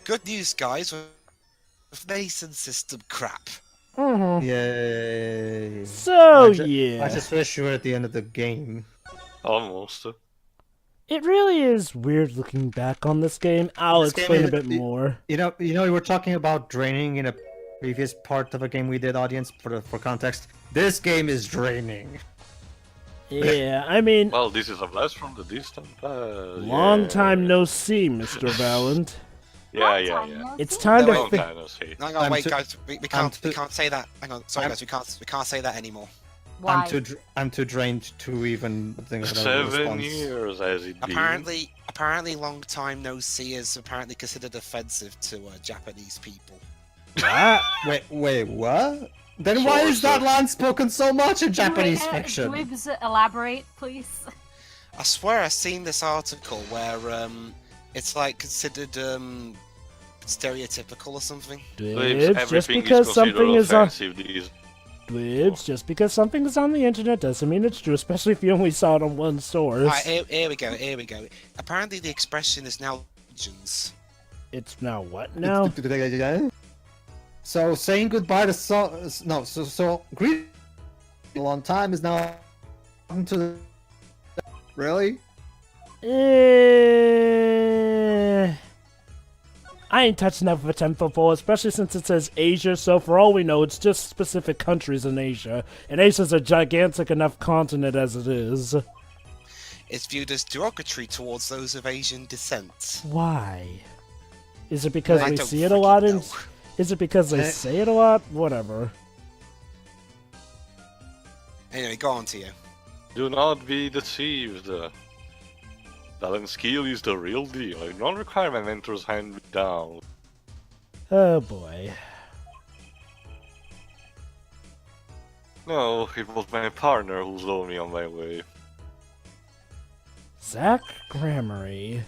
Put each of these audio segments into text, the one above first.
good news, guys. With Mason system crap. Yay. So, I yeah. just wish you were at the end of the game. Almost. It really is weird looking back on this game. I'll This game explain a is- bit more. You know, we were talking about draining in a previous part of a game we did, audience, for context. This game is draining. Yeah, I mean, Well, this is a blast from the distant past. long time no see, Mr. Valant. Yeah. It's time No, to Long fi- time no see. Hang on, I'm wait, too- guys. We I'm can't say that. Hang on, sorry, I'm- guys. We can't say that anymore. Why? I'm too drained to even think about a 7 response. years has it been? Apparently, long time no see is apparently considered offensive to Japanese people. Wait, what? Then why is that line spoken so much in Japanese fiction? Dwibs, elaborate, please. I swear I've seen this article where it's like considered stereotypical or something. Dwibs, just Everything because is something is on offensive these. Dwibs, just because something is on the internet doesn't mean it's true, especially if you only saw it on one source. Alright, here we go. Apparently, the expression is now legends. It's now what now? So saying goodbye to so greet a long time is now to the really? I ain't touching that with a 10-foot pole, especially since it says Asia, so for all we know, it's just specific countries in Asia. And Asia's a gigantic enough continent as it is. It's viewed as derogatory towards those of Asian descent. Why? Is it because I we don't see it a lot in... know. Is it because they say it a lot? Whatever. Anyway, go on to you. Do not be deceived. Talent skill is the real deal. A non-requirement mentors hand me down. Oh boy. No, it was my partner who showed me on my way. Zach Gramarye.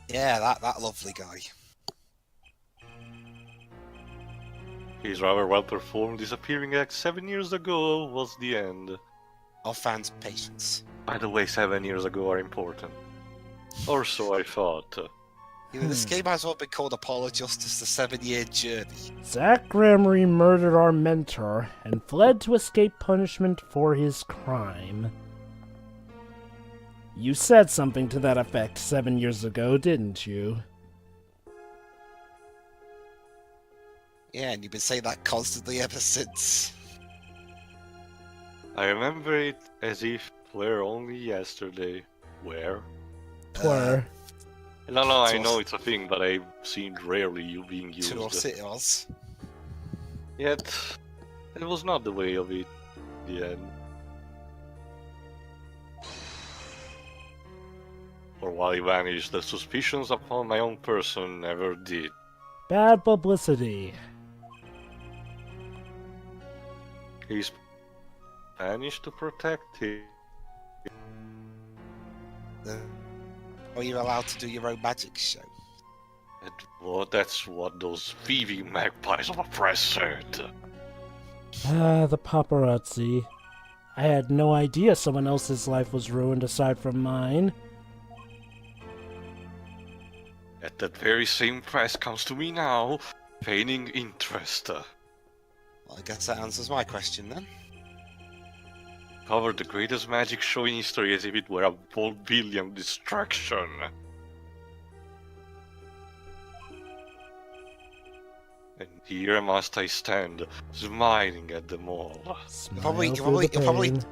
Yeah, that lovely guy. He's rather well performed. Disappearing like 7 years ago was the end. Of fans' patience. By the way, 7 years ago are important. Or so I thought. You know, this game has well been called Apollo Justice, the 7-year journey. Zach Gramarye murdered our mentor and fled to escape punishment for his crime. You said something to that effect 7 years ago, didn't you? Yeah, and you've been saying that constantly ever since. I remember it as if it were only yesterday. Where? Twir. No, I Tour- know it's a thing, but I've seen rarely you being used. To us it was. Yet, it was not the way of it in the end. For while he vanished, the suspicions upon my own person never did. Bad publicity. He's vanished to protect him. Are you allowed to do your own magic show? That's what those thieving magpies of a press said. Ah, the paparazzi. I had no idea someone else's life was ruined aside from mine. At that very same press comes to me now, feigning interest. Well, I guess that answers my question then. Covered the greatest magic show in history as if it were a vaudevillian distraction. And here must I stand, smiling at them all. Smile You'll through the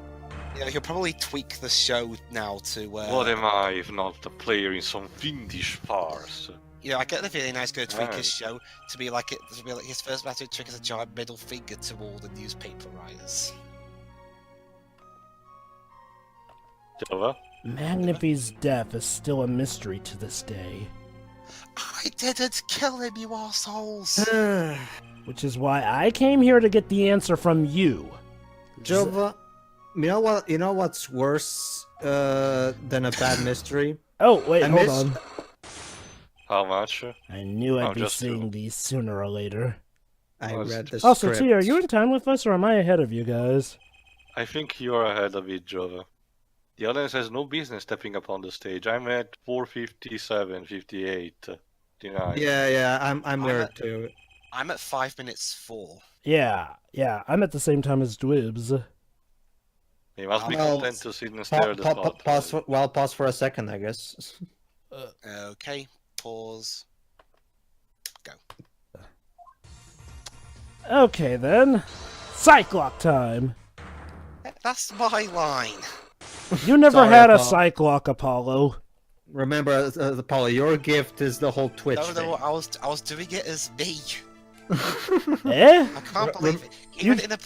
pain. he'll probably tweak the show now to. What am I if not a player in some fiendish farce? You know, I get the feeling he's going to tweak Right. his show to be like his first magic trick is a giant middle finger to all the newspaper writers. Java? Magnify's death is still a mystery to this day. I didn't kill him, you assholes! Which is why I came here to get the answer from you. Jova, you know what's worse than a bad mystery? Oh, wait, I hold missed- on. How much? I knew I'd Oh, be just seeing two. these sooner or later. I Was- read the Also, script. T, are you in time with us or am I ahead of you guys? I think you're ahead of it, Java. The audience has no business stepping up on the stage. I'm at 4:57, 58, 59. Yeah, I'm there at- too. I'm at 5 minutes 4. Yeah, I'm at the same time as Dwibs. You must be Well, content to sit and stare at the spot. Pause for a second, I guess. Okay, pause. Go. Okay then. Cyclock time. That's my line. You never Sorry, had a Apollo. Cyclock, Apollo. Remember, Apollo, your gift is the whole Twitch No, thing. I was doing it as me. Eh? I can't Re- believe it. you- Even in a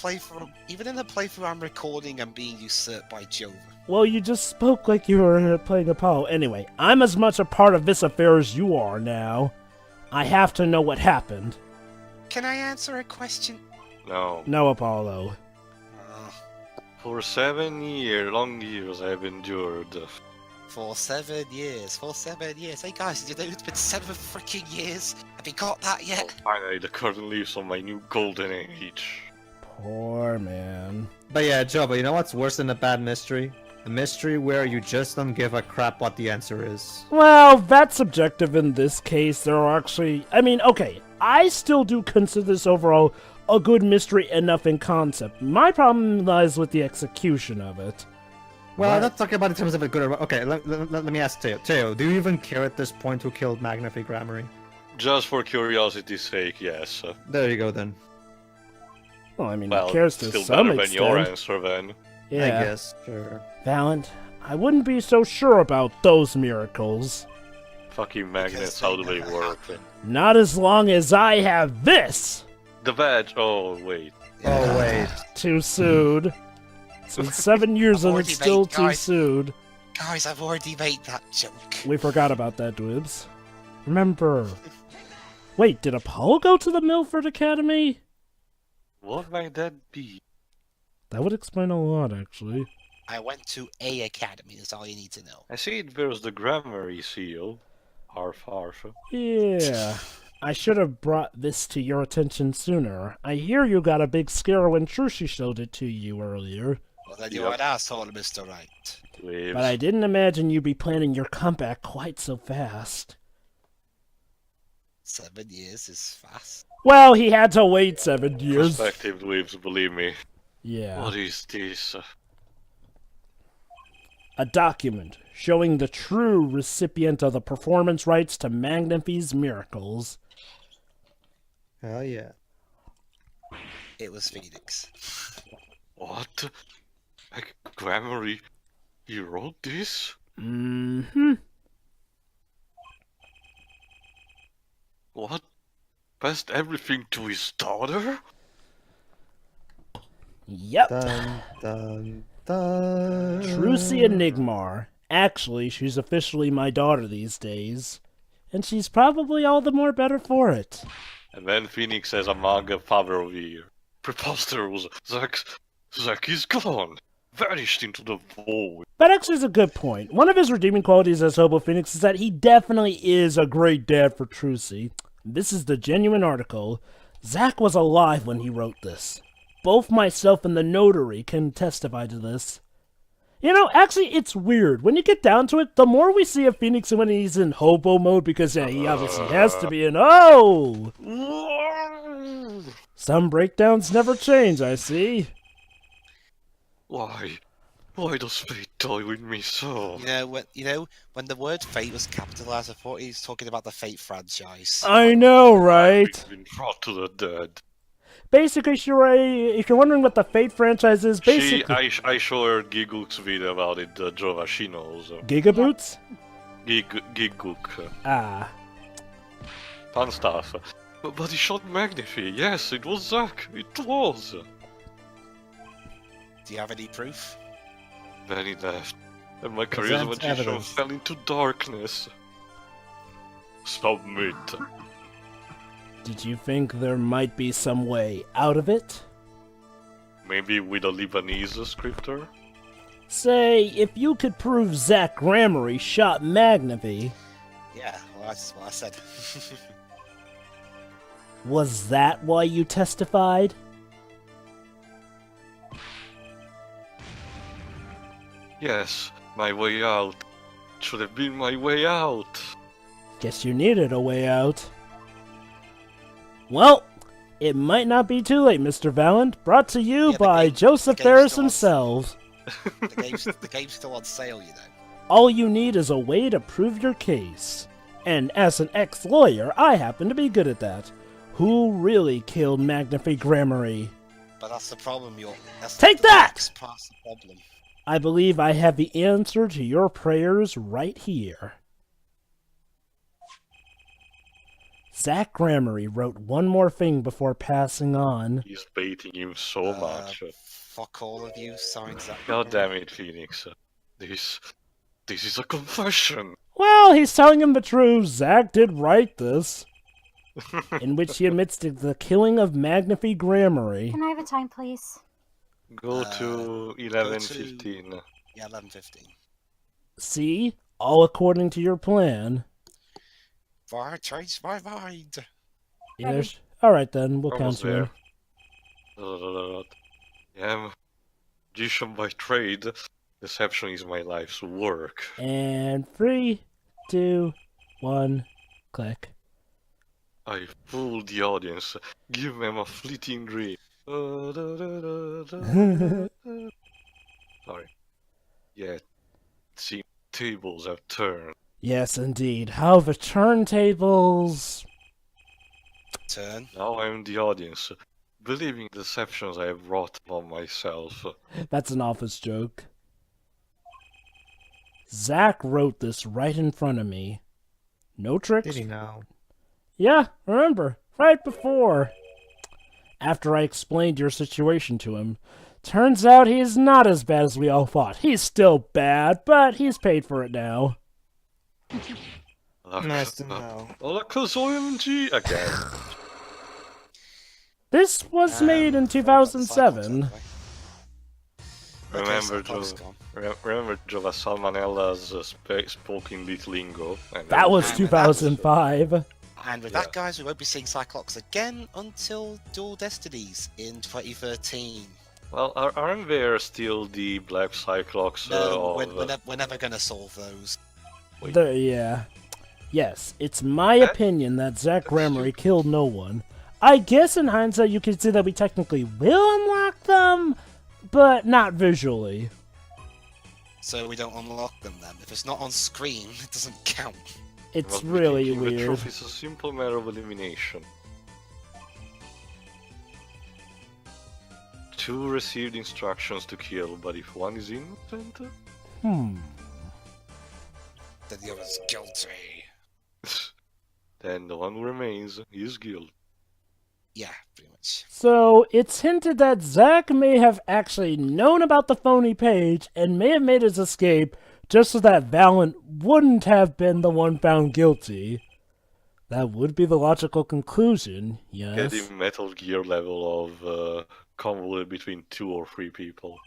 playthrough, I'm recording and being usurped by Jova. Well, you just spoke like you were playing Apollo. Anyway, I'm as much a part of this affair as you are now. I have to know what happened. Can I answer a question? No. No, Apollo. For 7 long years I've endured. For 7 years. Hey guys, did you know it's been 7 freaking years? Have you got that yet? Finally, the curtain leaves on my new golden age. Poor man. But yeah, Joe, but you know what's worse than a bad mystery? A mystery where you just don't give a crap what the answer is. Well, that's subjective in this case. There are actually... I mean, okay, I still do consider this overall a good mystery enough in concept. My problem lies with the execution of it. Well, Right. let's talk about it in terms of a good or... Okay, let me ask Teo. Teo, do you even care at this point who killed Magnify Gramarye? Just for curiosity's sake, yes. There you go, then. Well, I mean, Well, it cares to still some better than your extent. answer then. Yeah. I guess, sure. Valant, I wouldn't be so sure about those miracles. Fucking magnets, how do they work? Not as long as I have this! The badge, oh wait. Oh, wait. Too soon. It's been 7 years and Already it's still made, too guys. soon. Guys, I've already made that joke. We forgot about that, Dwibs. Remember. Wait, did Apollo go to the Milford Academy? What might that be? That would explain a lot, actually. I went to a academy, that's all you need to know. I see it bears the Gramarye seal. Arf, arf. Yeah. I should have brought this to your attention sooner. I hear you got a big scare when Trucy showed it to you earlier. Well, then you're Yep. an asshole, Mr. Right. Waves. But I didn't imagine you'd be planning your comeback quite so fast. 7 years is fast. Well, he had to wait 7 years. Perspective waves, believe me. Yeah. What is this? A document showing the true recipient of the performance rights to Magnify's miracles. Hell yeah. It was Phoenix. What? Like, Gramarye? You wrote this? Mm-hmm. What? Passed everything to his daughter? Yep. Dun, dun, dun. Trucy Enigmar. Actually, she's officially my daughter these days. And she's probably all the more better for it. And then Phoenix has a manga Favrovir. Preposterous. Zack is gone. Vanished into the void. That actually is a good point. One of his redeeming qualities as Hobo Phoenix is that he definitely is a great dad for Trucy. This is the genuine article. Zack was alive when he wrote this. Both myself and the notary can testify to this. You know, actually, it's weird. When you get down to it, the more we see of Phoenix when he's in hobo mode, because yeah, he obviously has to be in. Oh! Some breakdowns never change, I see. Why? Why does fate toy with me so? When the word fate was capitalized, I thought he was talking about the Fate franchise. I know, right? I've been brought to the dead. Basically, Shurai, if you're wondering what the Fate franchise is, basically... I show her Giguk's video about it, Jova, she knows. Gigaboots? Giguk. Ah. Fun stuff. But he shot Magnify, yes, it was Zack, it was. Do you have any proof? Then he left, and my Present charisma magician evidence. fell into darkness. Submit. Did you think there might be some way out of it? Maybe with a Lebanese scripter? Say, if you could prove Zach Gramarye shot Magnify, Yeah, well, that's what I said. was that why you testified? Yes, My way out. Should have been my way out. Guess you needed a way out. Well, it might not be too late, Mr. Valant. Brought to you Yeah, by Joseph game's Ferris still on- himself. The game's still on sale, you know. All you need is a way to prove your case. And as an ex-lawyer, I happen to be good at that. Who really killed Magnify Gramarye? But that's the problem, Take that! That's past the problem. I believe I have the answer to your prayers right here. Zach Gramarye wrote one more thing before passing on. He's baiting him so much. Fuck all of you, signs that. God damn it, Phoenix. This is a confession. Well, he's telling him the truth. Zach did write this, in which he admits to the killing of Magnify Gramarye. Can I have a time, please? Go to 11:15. Yeah, 11:15. See? All according to your plan. Fire change my mind. Alright then, we'll Almost count you in. there. I am magician by trade. Deception is my life's work. And 3, 2, 1, click. I fooled the audience. Give them a fleeting dream. Sorry. Yeah, see, tables have turned. Yes, indeed. How the turntables... Turn. Now I'm the audience, believing deceptions I have wrought upon myself. That's an office joke. Zach wrote this right in front of me. No tricks. Did he know? Yeah, remember, right before. After I explained your situation to him. Turns out he's not as bad as we all thought. He's still bad, but he's paid for it now. Nice to know. Because OMG again. This was made in 2007. Remember, Jova Salmonella's spoken bit lingo. And That was And 2005. And with that, guys, we won't be seeing Cyclops again until Dual Destinies in 2013. Well, aren't there still the Black Cyclops? No, we're never going to solve those. Yeah. Yes, it's my opinion that Zach Gramarye killed no one. I guess in hindsight you could say that we technically will unlock them, but not visually. So we don't unlock them then. If it's not on screen, it doesn't count. It's Well, really taking the weird. trophy is a simple matter of elimination. 2 received instructions to kill, but if one is innocent, Hmm. Then the other's guilty. then the one who remains is guilty. Yeah, pretty much. So, it's hinted that Zach may have actually known about the phony page and may have made his escape just so that Valant wouldn't have been the one found guilty. That would be the logical conclusion, yes. Getting Metal Gear level of convoluted between 2 or 3 people.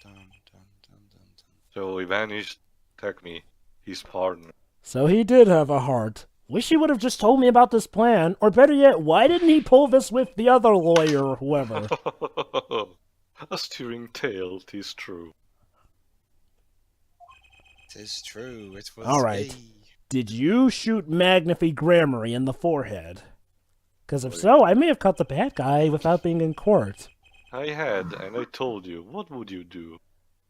Dun, dun, dun, dun, dun. So he vanished, attack me, his partner. So he did have a heart. Wish he would have just told me about this plan, or better yet, why didn't he pull this with the other lawyer or whoever? A steering tail, 'tis true. Tis true, it was All right. me. Did you shoot Magnify Gramarye in the forehead? Because if so, I may have caught the bad guy without being in court. I had, and I told you, what would you do?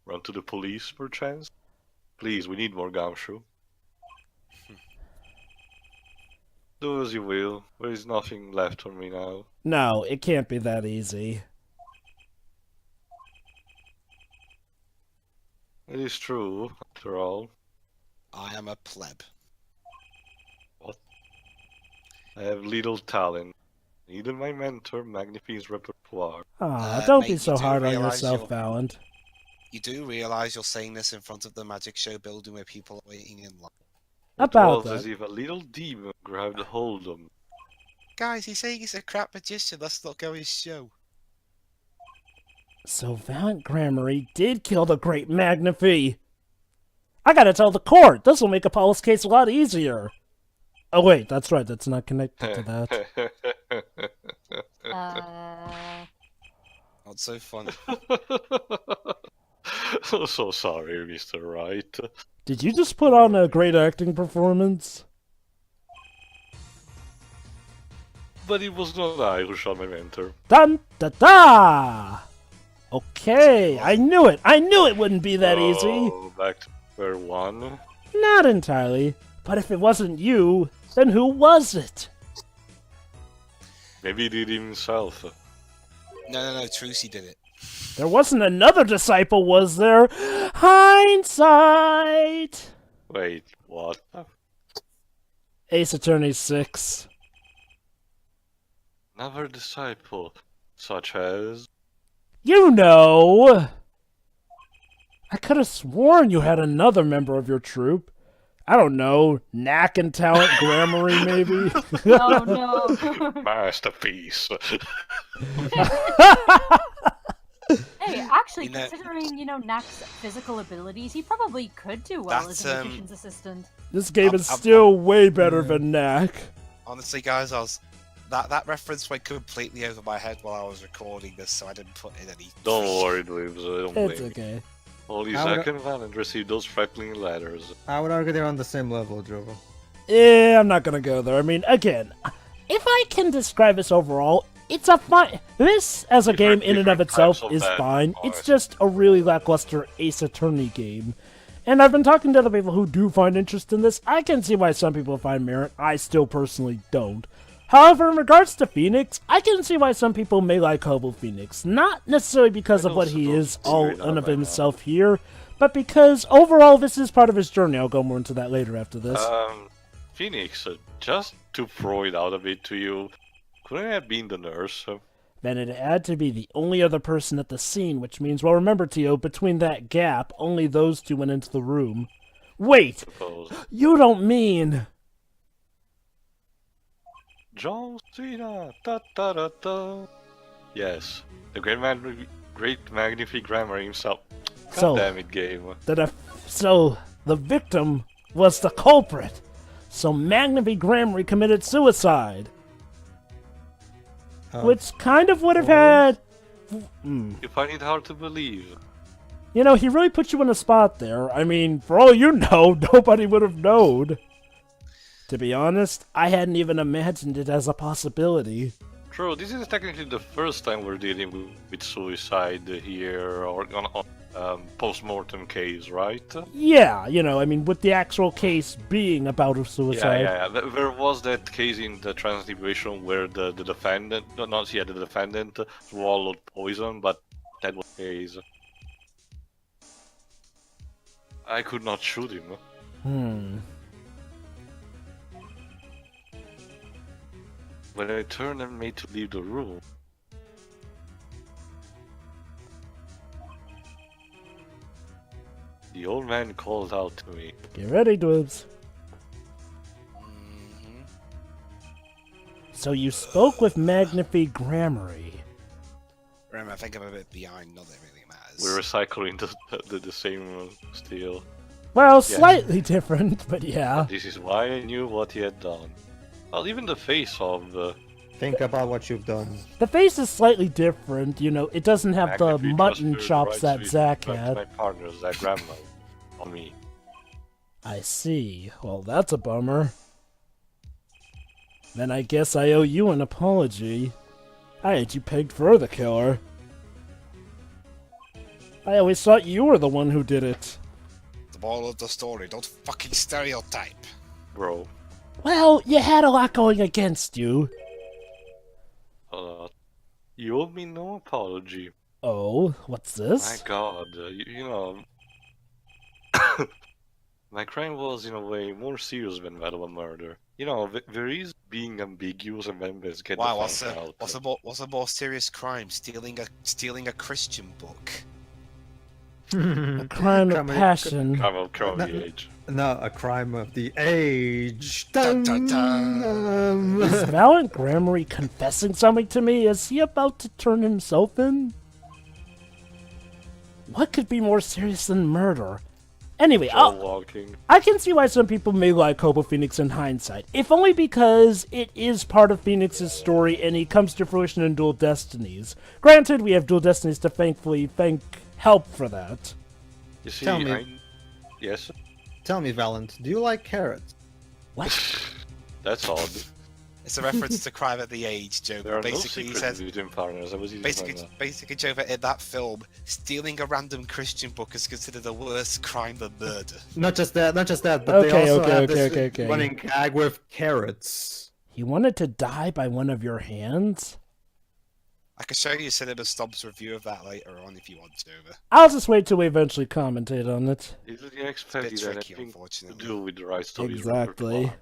Run to the police, perchance? Please, we need more gumshoe. Do as you will, there is nothing left for me now. No, it can't be that easy. It is true, after all. I am a pleb. I have little talent. Even my mentor, Magnify's repertoire. Aw, Mate, don't be you so do hard on realise yourself, you're- Valant. You do realise you're saying this in front of the magic show building where people are waiting in line. About It was as that. if a little demon grabbed hold of me. Guys, he's saying he's a crap magician, let's not go his show. So Valant Gramarye did kill the great Magnify. I gotta tell the court. This will make Apollo's case a lot easier. Oh wait, that's right. That's not connected to that. Uh, Not so funny. So sorry, Mr. Wright. Did you just put on a great acting performance? But it was not I who shot my mentor. Dun da da! Okay, I knew it! I knew it wouldn't be that easy! Back to square one. Not entirely. But if it wasn't you, then who was it? Maybe he did it himself. No, Trucy did it. There wasn't another disciple, was there? Hindsight! Wait, what? Ace Attorney 6. Another disciple, such as... You know! I could have sworn you had another member of your troop. I don't know, Knack and Talent Gramarye, maybe? Oh no. Masterpiece. Hey, actually, You know- considering, Knack's physical abilities, he probably could do well as a That's, magician's assistant. This game is I'm- still way better than Knack. Honestly, guys, that reference went completely over my head while I was recording this, so I didn't put in any. Don't worry, Dwibs, I don't It's blame you. okay. Only I would- Zack and Valant received those frightening letters. I would argue they're on the same level, Jovo. Yeah, I'm not gonna go there. I mean, again, if I can describe this overall, it's a fine... This, as a game in and of Different itself, types of is bad fine. boys. It's just a really lackluster Ace Attorney game. And I've been talking to other people who do find interest in this. I can see why some people find merit. I still personally don't. However, in regards to Phoenix, I can see why some people may like Hobo Phoenix. Not necessarily because of what he is all in of himself here, but because overall this is part of his journey. I'll go more into that later after this. Phoenix, just to throw it out a bit to you, couldn't it have been the nurse? Then it had to be the only other person at the scene, which means, well, remember, Tio, between that gap, only those two went into the room. Wait! Suppose. You don't mean... John Cena! Da da da da! Yes, the great Magnify Gramarye himself. God So- damn it, game. So, the victim was the culprit. So Magnify Gramarye committed suicide. Which kind of would have had... You find it hard to believe. You know, he really put you in a spot there. I mean, for all you know, nobody would have known. To be honest, I hadn't even imagined it as a possibility. True, this is technically the first time we're dealing with suicide here, or on post-mortem case, right? Yeah, you know, I mean, with the actual case being about a suicide. Yeah. There was that case in the Transliberation where the defendant, the defendant swallowed poison, but that was the case. I could not shoot him. When I turned and made to leave the room, the old man called out to me. Get ready, Dwibs. Mm-hmm. So you spoke with Magnify Gramarye. Remember, I think I'm a bit behind. Not that it really matters. We're recycling the same steel. Well, slightly different, but yeah. This is why I knew what he had done. Well, even the face of Think about what you've done. The face is slightly different, you know, it doesn't have the Magnify mutton just chops that right Zack to had. my partner, Zack Grandma, on me. I see. Well, that's a bummer. Then I guess I owe you an apology. I had you pegged for the killer. I always thought you were the one who did it. The moral of the story: don't fucking stereotype. Bro, Well, you had a lot going against you. you owe me no apology. Oh, what's My this? god, you know... my crime was, in a way, more serious than that of a murder. You know, there is being ambiguous and then there's getting Wow, found out. what's a more serious crime? Stealing a Christian book. A crime of passion. Crime of the age. No, a crime of the age. Dun, dun, dun. Is Valant Gramarye confessing something to me? Is he about to turn himself in? What could be more serious than murder? Anyway, Walking. I can see why some people may like Hobo Phoenix in hindsight, if only because it is part of Phoenix's story and he comes to fruition in Dual Destinies. Granted, we have Dual Destinies to thank help for that. You see, Tell me. Yes? Tell me, Valant, do you like carrots? That's odd. It's a reference to Crime at the Age, Joe. There are Basically, no he secrets says, between partners. I was using basically, Joe, in that film, stealing a random Christian book is considered a worse crime than murder. Not just that, but they also have this okay. running gag with carrots. He wanted to die by one of your hands? I can show you Cinema Stomp's review of that later on if you want to. I'll just wait till we eventually commentate on it. He didn't expect It's that tricky, anything to unfortunately. do with the right story. Exactly.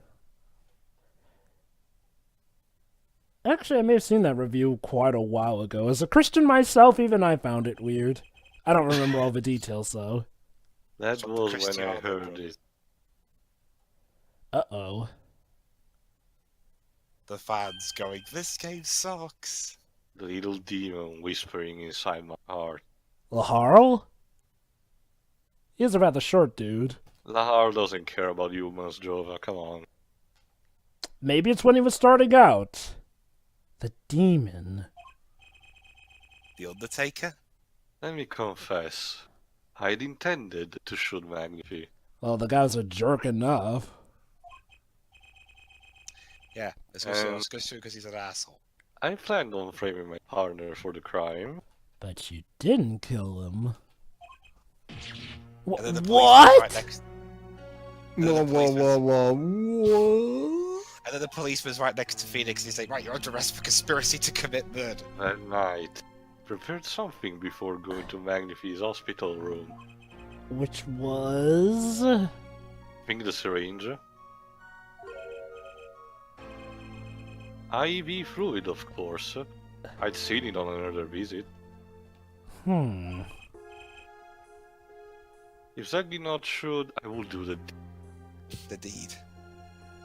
Actually, I may have seen that review quite a while ago. As a Christian myself, even I found it weird. I don't remember all the details, though. That From was the when I Christian heard album. it. Uh-oh. The fans going, this game sucks. The little demon whispering inside my heart. Laharl? He's a rather short dude. Lahar doesn't care about humans, Jova, come on. Maybe it's when he was starting out. The demon. The Undertaker? Let me confess. I'd intended to shoot Magnify. Well, the guy's a jerk enough. Yeah, especially because he's an asshole. I planned on framing my partner for the crime. But you didn't kill him. And then the policeman's What? Right next... Whoa. And then the policeman's right next to Phoenix and he's like, right, you're under arrest for conspiracy to commit murder. That night, prepared something before going to Magnify's hospital room. Which was... I think the syringe. IV fluid, of course. I'd seen it on another visit. If Zack did not shoot, I will do the deed.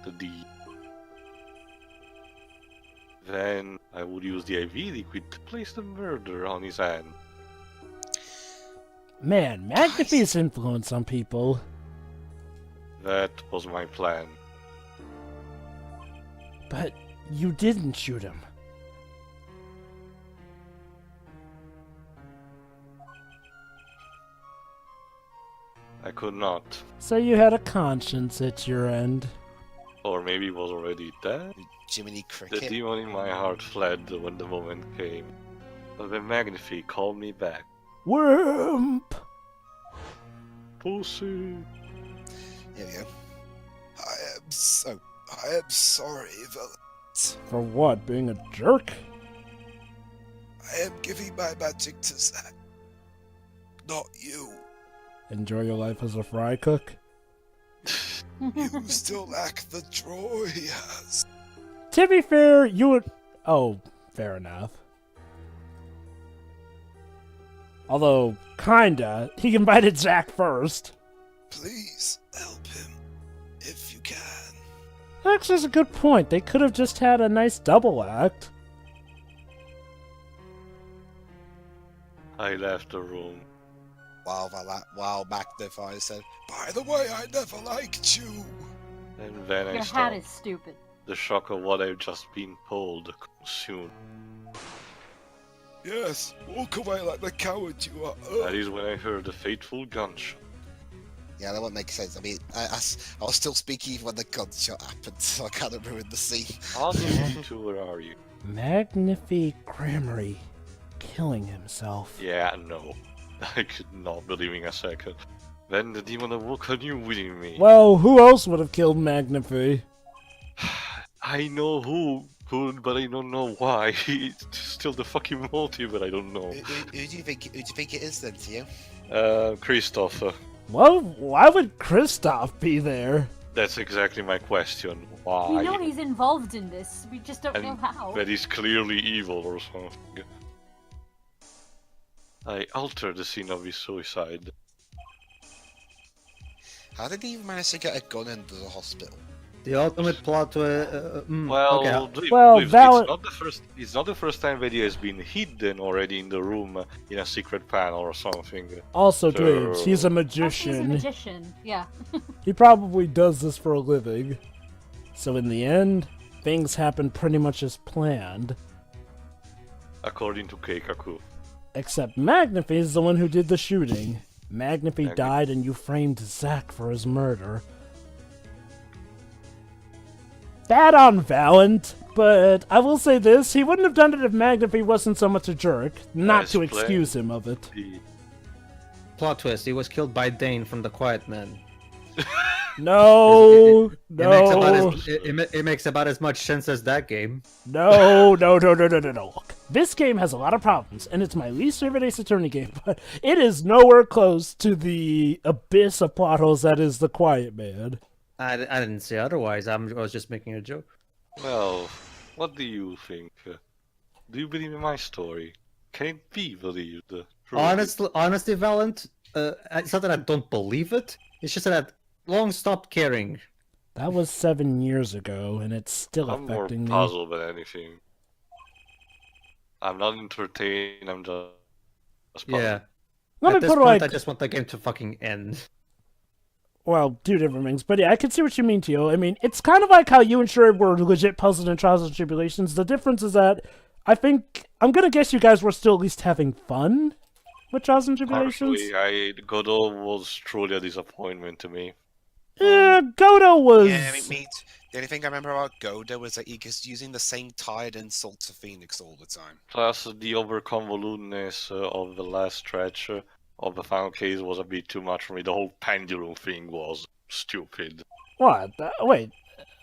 The deed. Then I would use the IV liquid to place the murder on his hand. Man, Magnify's influence on people. That was my plan. But you didn't shoot him. I could not. So you had a conscience at your end. Or maybe he was already dead? Jiminy The Cricket. demon in my heart fled when the moment came. But when Magnify called me back. Wimp! Pussy! Here we go. I am sorry, Valant. For what, being a jerk? I am giving my magic to Zack. Not you. Enjoy your life as a fry cook? You still lack the draw he has. To be fair, you would... Oh, fair enough. Although, kinda. He invited Zack first. Please, help him. If you can. Actually, that's a good point. They could have just had a nice double act. I left the room. While Magnify said, by the way, I never liked you. And then I Your stopped. hat is stupid. The shock of what I've just been told soon. Yes, walk away like the coward you are. That is when I heard the fateful gunshot. Yeah, that won't make sense. I mean, I was still speaking even when the gunshot happened, so I kind of ruined the scene. Musketeers, where are you? Magnify Gramarye killing himself. Yeah, no. I could not believe a second. Then the demon awoke anew within me. Well, who else would have killed Magnify? I know who could, but I don't know why. It's still the fucking motive, but I don't know. Who do you think it is then, to you? Kristoph. Well, why would Kristoph be there? That's exactly my question. Why? We know he's involved in this. We just don't know And how. that he's clearly evil or something. I altered the scene of his suicide. How did he even manage to get a gun into the hospital? The ultimate plot to Well, okay. Dwibs, it's not the first time that he has been hidden already in the room in a secret panel or something. Also, So- Dwibs, he's a Oh, he's a magician. magician, yeah. He probably does this for a living. So in the end, things happen pretty much as planned. According to Keikaku. Except Magnify is the one who did the shooting. Magnify died and you framed Zack for his murder. Bad on Valant, but I will say this, he wouldn't have done it if Magnify wasn't so much a jerk. Not to excuse him of it. Plot twist, he was killed by Dane from the Quiet Man. No, It makes about as much sense as that game. No. Look, this game has a lot of problems, and it's my least favorite Ace Attorney game, but it is nowhere close to the abyss of plot holes that is The Quiet Man. I didn't say otherwise. I was just making a joke. Well, what do you think? Do you believe in my story? Can it be believed? Honestly, Valant, it's not that I don't believe it. It's just that I've long stopped caring. That was 7 years ago, and it's still I'm more affecting me. puzzled than anything. I'm not entertained, I'm just puzzled. Yeah. Let me At this put point, like, I just want the game to fucking end. well, two different things, but yeah, I can see what you mean, Tio. I mean, it's kind of like how you and Sherry were legit puzzled in Trials and Tribulations. The difference is that I'm gonna guess you guys were still at least having fun with Trials and Tribulations. Partially, Godot was truly a disappointment to me. Yeah, Godot was. Yeah, the only thing I remember about Godot was that he was using the same tired insult to Phoenix all the time. Plus, the over-convolutedness of the last stretch of the final case was a bit too much for me. The whole pendulum thing was stupid. What? Wait.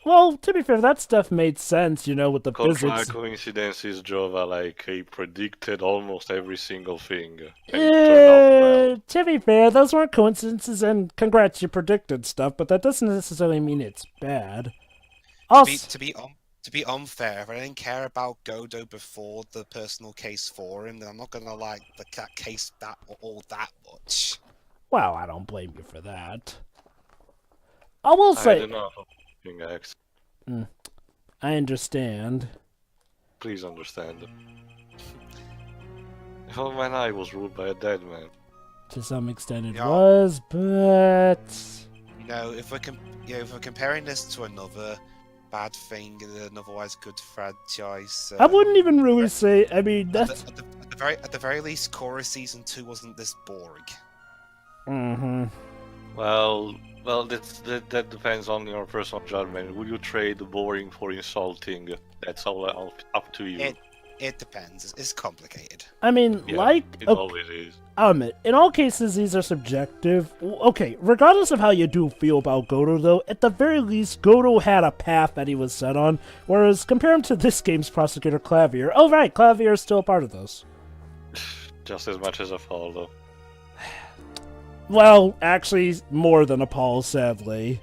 Well, to be fair, that stuff made sense, with the Contrary physics. coincidences, Jova, he predicted almost every single thing. And it turned out To be fair, those weren't coincidences, and congrats, you predicted stuff, but that doesn't necessarily mean it's bad. To be unfair, if I didn't care about Godot before the personal case for him, then I'm not gonna like that case that much. Well, I don't blame you for that. I will I say, don't know how thing acts. I understand. Please understand. Well, when I was ruled by a dead man. To some extent, it Yeah. was, but If we're comparing this to another bad thing in an otherwise good franchise, I wouldn't even really say. I mean, that's. at the very least, Korra season 2 wasn't this boring. Mm-hmm. Well, that depends on your personal judgment. Would you trade boring for insulting? That's all up to you. It depends. It's complicated. I mean, Yeah, it always is. I'll admit, in all cases, these are subjective. Okay, regardless of how you do feel about Godot, though, at the very least, Godot had a path that he was set on, whereas compare him to this game's prosecutor, Clavier. Oh, right, Clavier is still a part of this. Just as much as a fall, though. Well, actually, more than a Paul, sadly.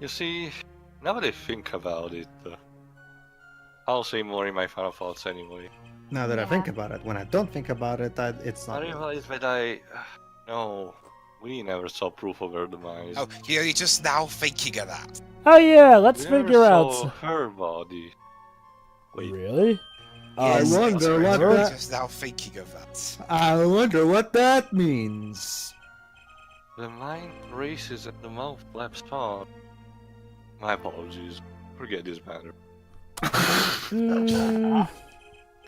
You see, now that I think about it, I'll say more in my final thoughts anyway. Now that I think about it, when I don't think about it, it's I not. realized that no, we never saw proof of her demise. Oh, you're just now thinking of that. Oh yeah, let's We never figure saw out. her body. Wait, Really? Yes, wonder what you're that- just now thinking of that. I wonder what that means. the mind races and the mouth flaps on. My apologies. Forget this matter.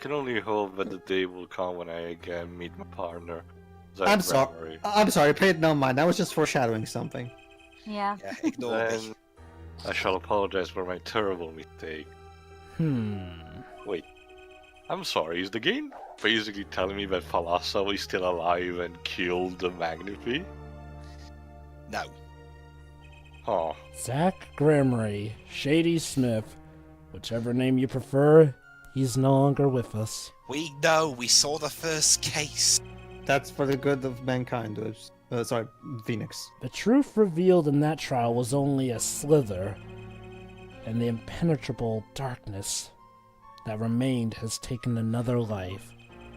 Can only hope that the day will come when I again meet my partner. I'm sorry. I'm sorry. Pay it no mind. I was just foreshadowing something. Yeah. Yeah, ignore me. Then I shall apologize for my terrible mistake. Wait, I'm sorry. Is the game basically telling me that Thalasso is still alive and killed the Magnify? No. Oh, Zach Gramarye, Shady Smith, whichever name you prefer, he's no longer with us. We know. We saw the first case. That's for the good of mankind. Sorry, Phoenix. The truth revealed in that trial was only a slither, and the impenetrable darkness that remained has taken another life.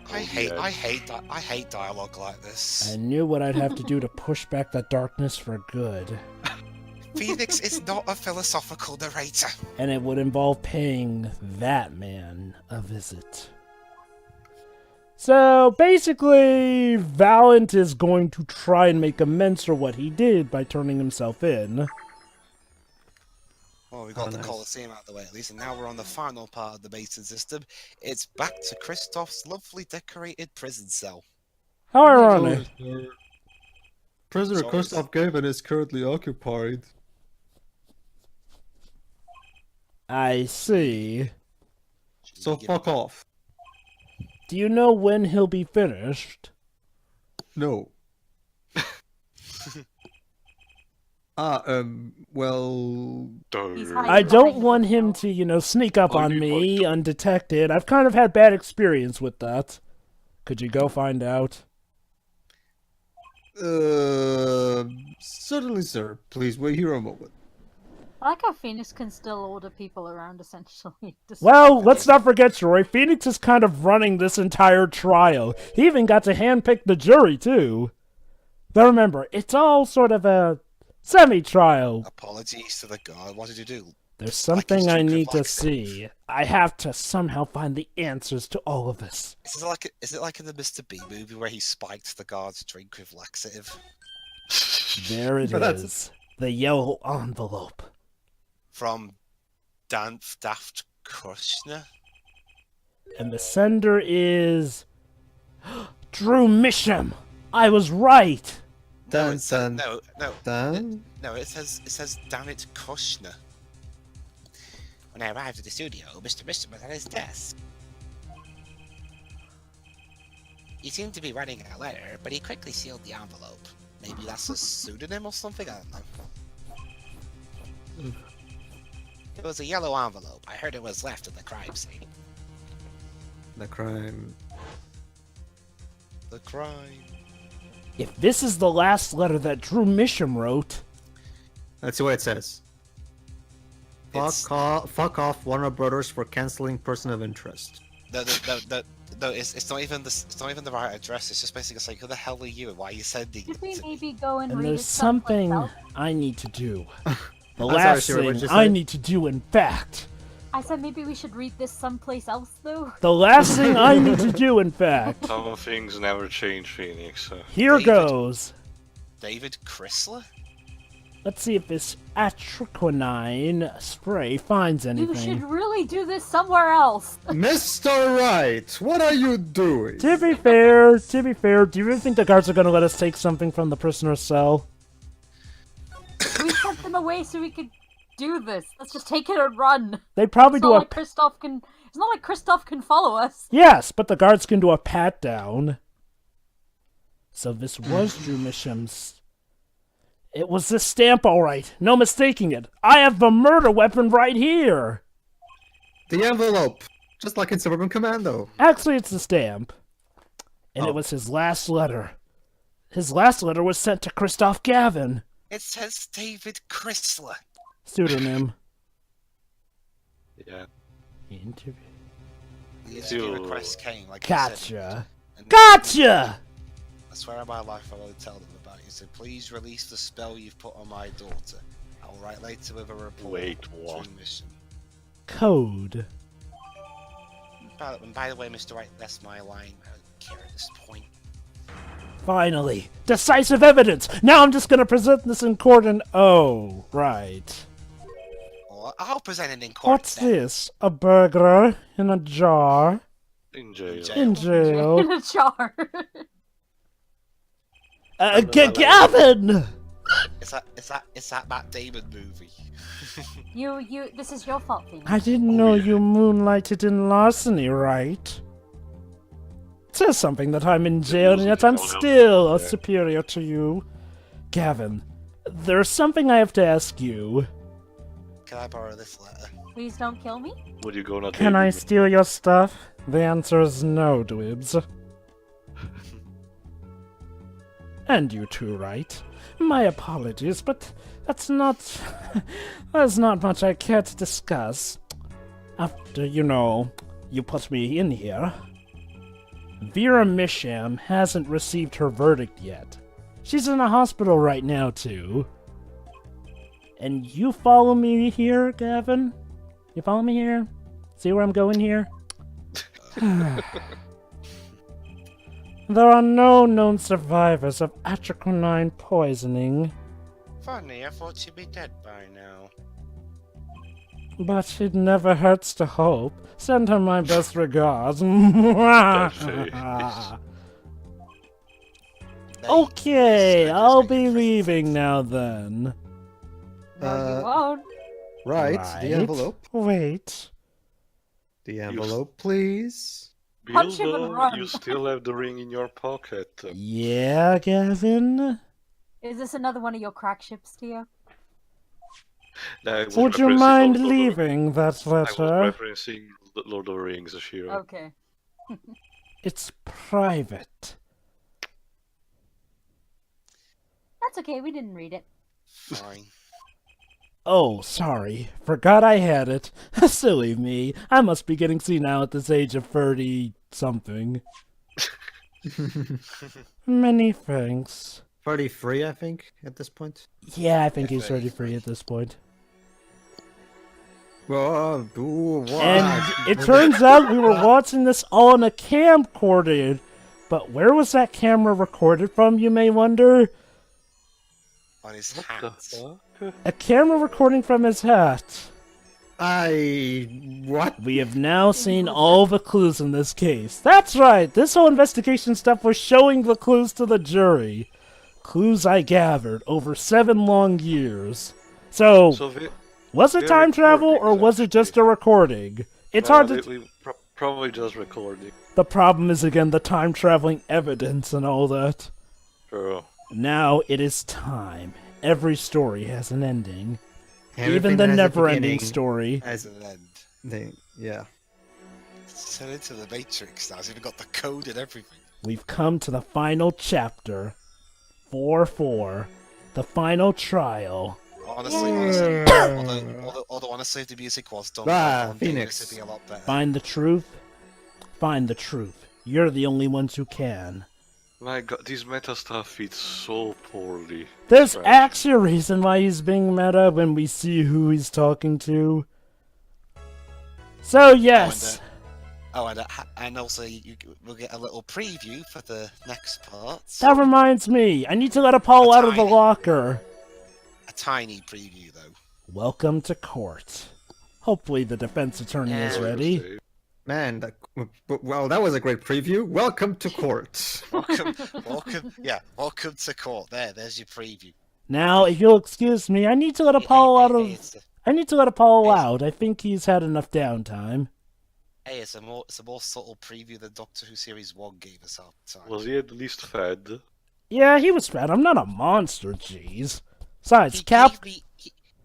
I hate dialogue like this. I knew what I'd have to do to push back that darkness for good, Phoenix is not a philosophical narrator. and it would involve paying that man a visit. So basically, Valant is going to try and make amends for what he did by turning himself in. Well, we got the nice. Coliseum out of the way at least, and now we're on the final part of the Mason system. It's back to Kristoph's lovely decorated prison cell. How ironic. Prisoner So is- Kristoph Gavin is currently occupied. I see. So fuck off. Do you know when he'll be finished? No. Well... He's I hiding don't behind want the him wall. to, sneak up on Only me point. undetected. I've kind of had bad experience with that. Could you go find out? Certainly, sir. Please wait here a moment. I like how Phoenix can still order people around, essentially. Well, let's not forget, Troy. Phoenix is kind of running this entire trial. He even got to handpick the jury, too. But remember, it's all sort of a semi-trial. Apologies to the god. What did you do? There's Like something his I Duke of need to Laxative. see. I have to somehow find the answers to all of this. Is it like in the Mr. B movie where he spiked the guard's drink with laxative? There it That's- is. The yellow envelope. From Daft Kushner? And the sender is... Drew Misham! I was right! Dan, it says, Dan, no, Dan? no. It says damn it, Kushner. When I arrived at the studio, Mr. Misham was at his desk. He seemed to be writing a letter, but he quickly sealed the envelope. Maybe that's a pseudonym or something. I don't know. It was a yellow envelope. I heard it was left at the crime scene. The crime. The crime. If this is the last letter that Drew Misham wrote... Let's see what it says. It's- Fuck off, Warner Brothers, for canceling person of interest. No, it's not even the right address. It's just basically it's like, who the hell are you and why are you sending Should we it? maybe go and And read there's it someplace something else? I need to do. The I'm last sorry, Siri, what thing did you I say? need to do, in fact. I said maybe we should read this someplace else, though. The last thing I need to do, in fact. Some things never change, Phoenix. Here David. goes. David Chrysler? Let's see if this atriquinine spray finds You should anything. really do this somewhere else. Mr. Wright, what are you doing? To be fair, do you really think the guards are going to let us take something from the prisoner's cell? We sent them away so we could do this. Let's just take it and run. They'd probably It's do not a... like Kristoph can. It's not like Kristoph can follow us. Yes, but the guards can do a pat-down. So this was Drew Misham's... It was the stamp, all right. No mistaking it. I have the murder weapon right here. The envelope, just like in Suburban Commando. Actually, it's the stamp. And it Oh. was his last letter. His last letter was sent to Kristoph Gavin. It says David Chrysler. Pseudonym. Yeah. Interview. The interview Ew. request came, like I said, Gotcha. and- Gotcha! I swear on my life I won't tell them about it. He said, please release the spell you've put on my daughter. I'll write later with a report. Wait, to what? mission. Code. And by the way, Mr. Wright, that's my line. I don't care at this point. Finally. Decisive evidence! Now I'm just gonna present this in court and... Oh, right. Or I'll present it in court. What's then. this? A burglar in a jar? In jail. jail. In jail. In a jar. Gavin! It's that Matt Damon movie. This is your fault, Phoenix. I didn't know you moonlighted in larceny, right? It says something that I'm in jail and yet I'm still superior to you. Gavin, there's something I have to ask you. Can I borrow this letter? Please don't kill me. Would you go not Can I steal your stuff? The answer is no, Dwibs. And you too, right? My apologies, but that's not... there's not much I care to discuss. After, you put me in here. Vera Misham hasn't received her verdict yet. She's in a hospital right now, too. And you follow me here, Gavin? You follow me here? See where I'm going here? There are no known survivors of atriquinine poisoning, Funny, I thought you'd be dead by now. but it never hurts to hope. Send her my best regards. Okay, This is I'll making be pretty leaving now then. No, you won't. Right, the envelope. Wait. The envelope, please. Punch him and Bilbo, run. you still have the ring in your pocket. Yeah, Gavin? Is this another one of your crack ships, Tio? I was Would you referencing mind Lord of the- leaving that I letter? was referencing Lord of the Rings, Ashira. Okay. It's private. That's okay, we didn't read it. Fine. Oh, sorry. Forgot I had it. Silly me. I must be getting senile at this age of 30-something. Many thanks. 33, I think, at this point. Yeah, I think Yeah, he's 33 at this point. Whoa, ooh, what? And it turns out we were watching this all on a camcorder. But where was that camera recorded from, you may wonder? On his What hat. the fuck? A camera recording from his hat. What? We have now seen all the clues in this case. That's right, this whole investigation stuff was showing the clues to the jury. Clues I gathered over 7 long years. So was it they're time travel or recordings, was it just a recording? It's hard to... Probably just recording. The problem is again the time traveling evidence and all that. True. Now it is time. Every story has an ending. Everything Even the has a never-ending beginning. story. As an end. Yeah. Turn into the Matrix now. It's even got the code and everything. We've come to the final chapter. 4-4. The final trial. Honestly, although honestly, if the music was done by Phoenix. this would be a lot better. Find the truth. Find the truth. You're the only ones who can. My god, this meta stuff fits so poorly. There's Trash. actually a reason why he's being meta when we see who he's talking to. So yes. And also we'll get a little preview for the next part. That reminds me. I need to let Apollo out of the tiny- locker. A tiny preview though. Welcome to court. Hopefully the defense attorney is Yeah. ready. Man, well, that was a great preview. Welcome to court. Welcome to court. There's your preview. Now, if you'll excuse me, I need to let Apollo out of... I need to let Apollo out. I think he's had enough downtime. It's a more subtle preview than Doctor Who Series 1 gave us half the time. Was he at least fed? Yeah, he was fat. I'm not a monster, jeez. Besides,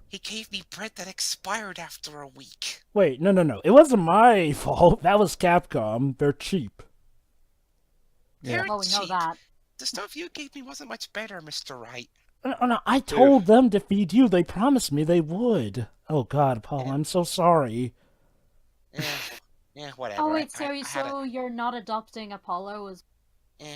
He gave me bread that expired after a week. Wait, no. It wasn't my fault. That was Capcom. They're cheap. Yeah. Well, we know that. The stuff you gave me wasn't much better, Mr. Wright. No, I told them to feed you. They promised me they would. Oh, God, Paul, I'm so sorry. Yeah, whatever. Oh wait, I had so you're not adopting Apollo as...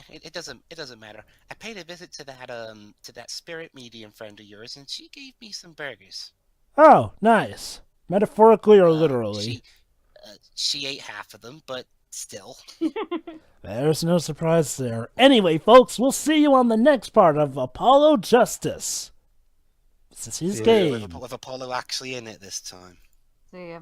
it doesn't matter. I paid a visit to that spirit medium friend of yours, and she gave me some burgers. Oh, nice. Metaphorically or literally? She ate half of them, but still. There's no surprise there. Anyway, folks, we'll see you on the next part of Apollo Justice. This is his game. With Apollo actually in it this time. See ya.